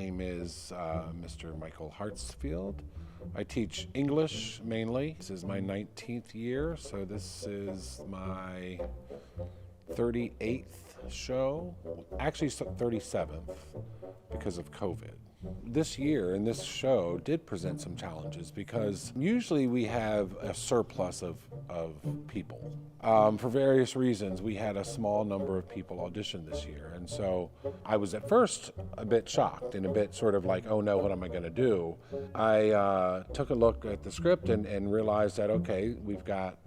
name is Mr. Michael Hartsfield. I teach English mainly. This is my 19th year, so this is my 38th show, actually 37th because of COVID. This year and this show did present some challenges because usually we have a surplus of people. For various reasons, we had a small number of people audition this year. And so I was at first a bit shocked and a bit sort of like, oh no, what am I gonna do? I took a look at the script and realized that, okay, we've got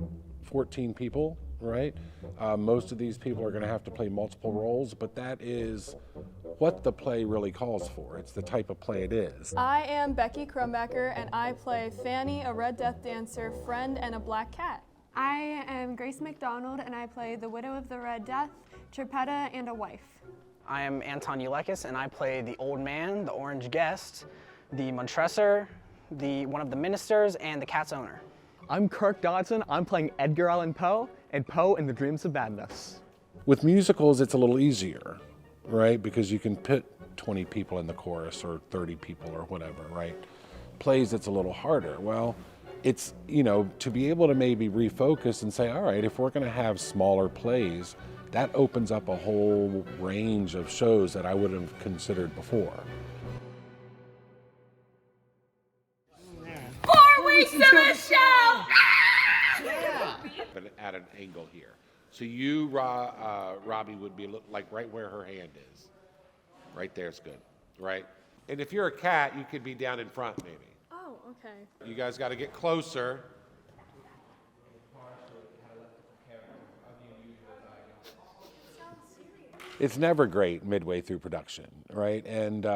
14 people, right? Most of these people are going to have to play multiple roles, but that is what the play really calls for. It's the type of play it is. I am Becky Crumbacker, and I play Fanny, a Red Death dancer, friend, and a black cat. I am Grace McDonald, and I play the Widow of the Red Death, Tripetta, and a wife. I am Anton Ulekis, and I play the Old Man, the Orange Guest, the Montresor, one of the ministers, and the cat's owner. I'm Kirk Dodson. I'm playing Edgar Allan Poe and Poe in the Dreams of Madness. With musicals, it's a little easier, right? Because you can put 20 people in the chorus or 30 people or whatever, right? Plays, it's a little harder. Well, it's, you know, to be able to maybe refocus and say, all right, if we're going to have smaller plays, that opens up a whole range of shows that I wouldn't have considered before. 4 weeks of a show! But at an angle here. So you, Robbie, would be like right where her hand is. Right there's good, right? And if you're a cat, you could be down in front maybe. Oh, okay. You guys got to get closer. It's never great midway through production, right? And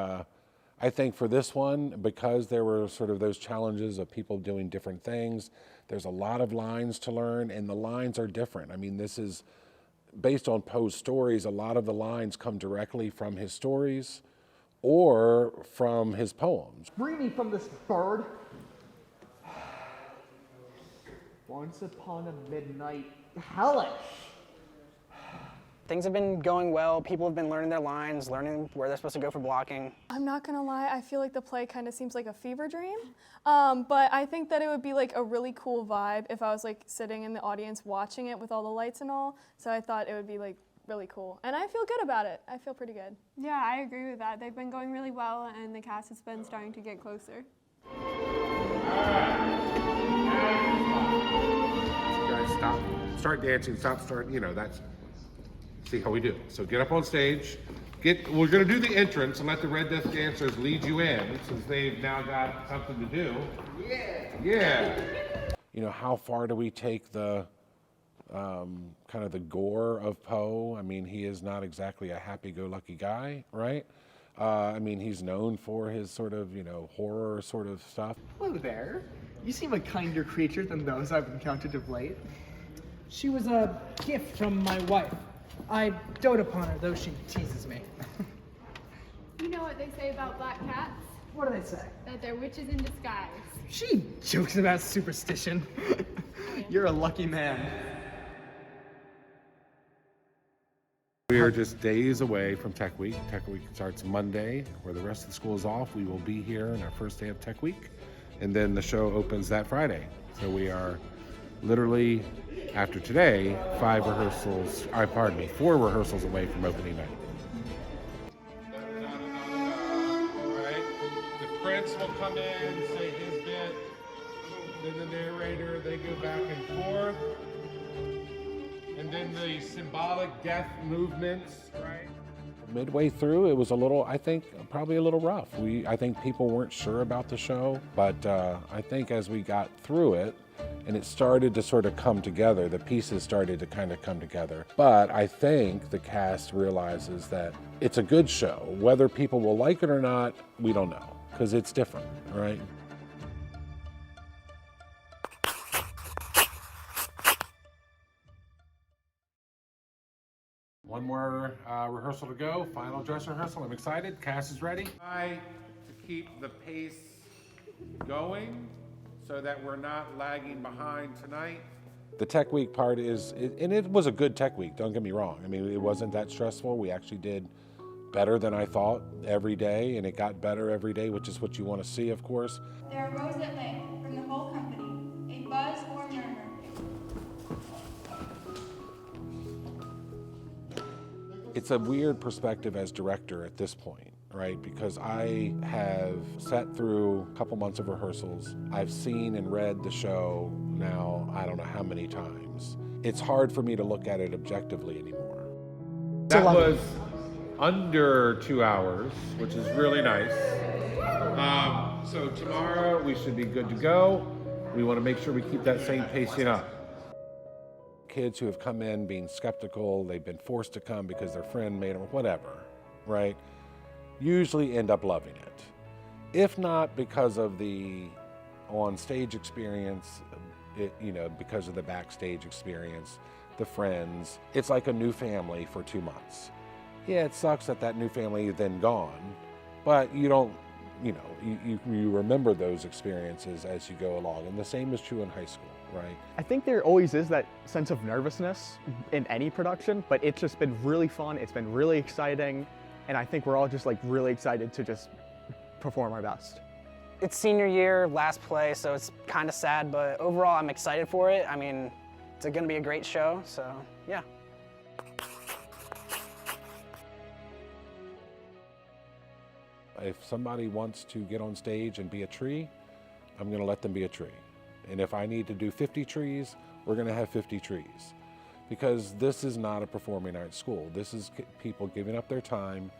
I think for this one, because there were sort of those challenges of people doing different things, there's a lot of lines to learn, and the lines are different. I mean, this is based on Poe's stories. A lot of the lines come directly from his stories or from his poems. Free me from this bird. Once upon a midnight, hellish. Things have been going well. People have been learning their lines, learning where they're supposed to go for blocking. I'm not gonna lie, I feel like the play kind of seems like a fever dream, but I think that it would be like a really cool vibe if I was like sitting in the audience watching it with all the lights and all, so I thought it would be like really cool. And I feel good about it. I feel pretty good. Yeah, I agree with that. They've been going really well, and the cast has been starting to get closer. Guys, stop. Start dancing, start, you know, that's, see how we do. So get up on stage. We're gonna do the entrance and let the Red Death dancers lead you in since they've now got something to do. Yeah. You know, how far do we take the kind of the gore of Poe? I mean, he is not exactly a happy-go-lucky guy, right? I mean, he's known for his sort of, you know, horror sort of stuff. Hello there. You seem a kinder creature than those I've encountered of late. She was a gift from my wife. I dote upon her, though she teases me. You know what they say about black cats? What do they say? That they're witches in disguise. She jokes about superstition. You're a lucky man. We are just days away from Tech Week. Tech Week starts Monday, where the rest of the school is off. We will be here on our first day of Tech Week, and then the show opens that Friday. So we are literally, after today, 4 rehearsals away from opening night. Right. The prince will come in, say his bit, then the narrator, they go back and forth, and then the symbolic death movements, right? Midway through, it was a little, I think, probably a little rough. I think people weren't sure about the show, but I think as we got through it, and it started to sort of come together, the pieces started to kind of come together. But I think the cast realizes that it's a good show. Whether people will like it or not, we don't know, because it's different, right? One more rehearsal to go, final dress rehearsal. I'm excited, cast is ready. Try to keep the pace going so that we're not lagging behind tonight. The Tech Week part and it was a good Tech Week, don't get me wrong. I mean, it wasn't that stressful. We actually did better than I thought every day, and it got better every day, which is what you want to see, of course. There arose at length from the whole company a buzz or murmur. It's a weird perspective as director at this point, right? Because I have sat through a couple months of rehearsals. I've seen and read the show now, I don't know how many times. It's hard for me to look at it objectively anymore. That was under 2 hours, which is really nice. So tomorrow we should be good to go. We want to make sure we keep that same pacing up. Kids who have come in being skeptical, they've been forced to come because their friend made them, whatever, right? Usually end up loving it. If not because of the on-stage experience, because of the backstage experience, the friends, it's like a new family for 2 months. Yeah, it sucks that that new family is then gone, but you don't, you remember those experiences as you go along, and the same is true in high school, right? I think there always is that sense of nervousness in any production, but it's just been really fun, it's been really exciting, and I think we're all just like really excited to just perform our best. It's senior year, last play, so it's kind of sad, but overall I'm excited for it. I mean, it's gonna be a great show, so yeah. If somebody wants to get on stage and be a tree, I'm gonna let them be a tree. And if I need to do 50 trees, we're gonna have 50 trees. Because this is not a performing arts school. This is people giving up their time,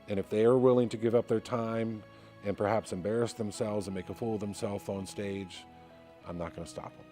and if they are willing to give up their time and perhaps embarrass themselves and make a fool of themselves on stage, I'm not gonna stop them.